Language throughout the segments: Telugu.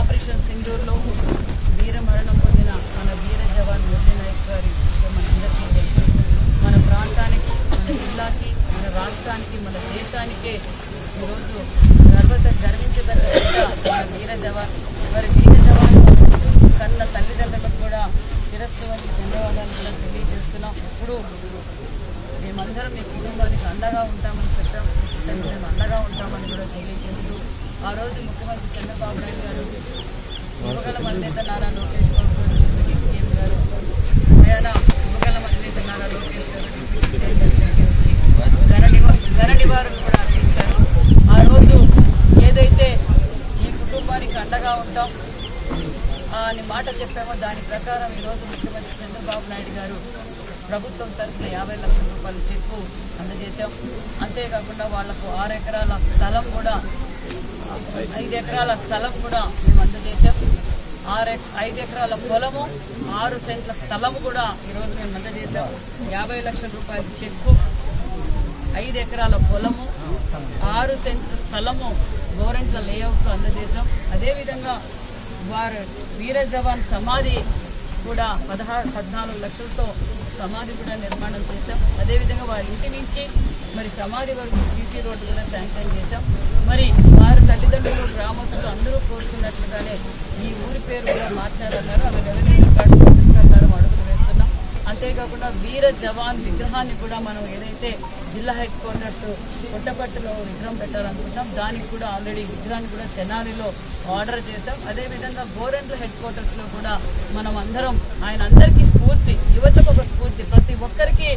ఆపరేషన్ సింధూర్లో వీర మరణం పొందిన మన వీర జవాన్ మురళీ నాయక్ గారి మనందరికీ తెలుసు. మన ప్రాంతానికి, మన జిల్లాకి, మన రాష్ట్రానికి, మన దేశానికే ఈరోజు గర్వించదగ్గ మన వీర జవాన్. మరి వీర జవాన్ కన్న తల్లిదండ్రులకు కూడా శిరస్సు వంటి ధన్యవాదాలు కూడా తెలియజేస్తున్నాం. ఇప్పుడు మేమందరం మీ కుటుంబానికి అండగా ఉంటామని చెప్పాం. ఖచ్చితంగా మేము అండగా ఉంటామని కూడా తెలియజేస్తూ ఆ రోజు ముఖ్యమంత్రి చంద్రబాబు నాయుడు గారు, యువగల అధినేత నారా లోకేష్ బాబు గారు, డిప్యూటీ సీఎం గారు, స్వయాన యువగల అధినేత నారా లోకేష్ గారు డిప్యూటీ సీఎం గారికి వచ్చి ఘన నివారణ కూడా అందించారు. ఆ రోజు ఏదైతే ఈ కుటుంబానికి అండగా ఉంటాం అని మాట చెప్పామో దాని ప్రకారం ఈరోజు ముఖ్యమంత్రి చంద్రబాబు నాయుడు గారు ప్రభుత్వం తరఫున 50 లక్షల రూపాయల చెక్కు అందజేశాం. అంతేకాకుండా వాళ్లకు 6 ఎకరాల స్థలం కూడా 5 ఎకరాల స్థలం కూడా మేము అందజేశాం. 5 ఎకరాల పొలము, 6 సెంట్ల స్థలము కూడా ఈరోజు మేము అందజేశాం. 50 లక్షల రూపాయల చెక్కు, 5 ఎకరాల పొలము, 6 సెంట్ల స్థలము గోరెంట్ల లేఅవుట్లో అందజేశాం. అదేవిధంగా వారు వీర జవాన్ సమాధి కూడా 14 లక్షలతో సమాధి కూడా నిర్మాణం చేశాం. అదేవిధంగా వారి ఇంటి నుంచి మరి సమాధి వరకు సీసీ రోడ్డు కూడా శాంక్షన్ చేశాం. మరి వారి తల్లిదండ్రులు, గ్రామస్తులు అందరూ కోరుకున్నట్లుగానే ఈ ఊరి పేరు కూడా మార్చాలన్నారు. అవి రెవెన్యూ రికార్డ్స్ ప్రకారం అడుగులు వేస్తున్నాం. అంతేకాకుండా వీర జవాన్ విగ్రహాన్ని కూడా మనం ఏదైతే జిల్లా హెడ్ క్వార్టర్స్ పుట్టపర్తిలో విగ్రహం పెట్టాలనుకుంటాం, దానికి కూడా ఆల్రెడీ విగ్రహాన్ని కూడా తెనాలిలో ఆర్డర్ చేశాం. అదేవిధంగా గోరెంట్ల హెడ్ క్వార్టర్స్లో కూడా మనం అందరం ఆయన అందరికీ స్ఫూర్తి, యువతకు ఒక స్ఫూర్తి, ప్రతి ఒక్కరికి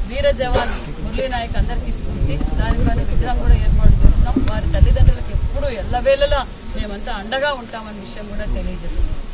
వీర జవాన్ మురళీ నాయక్ అందరికీ స్ఫూర్తి. దానిపైన విగ్రహం కూడా ఏర్పాటు చేస్తున్నాం. వారి తల్లిదండ్రులకు ఎప్పుడు ఎల్లవేళలా మేమంతా అండగా ఉంటామన్న విషయం కూడా తెలియజేస్తున్నాం.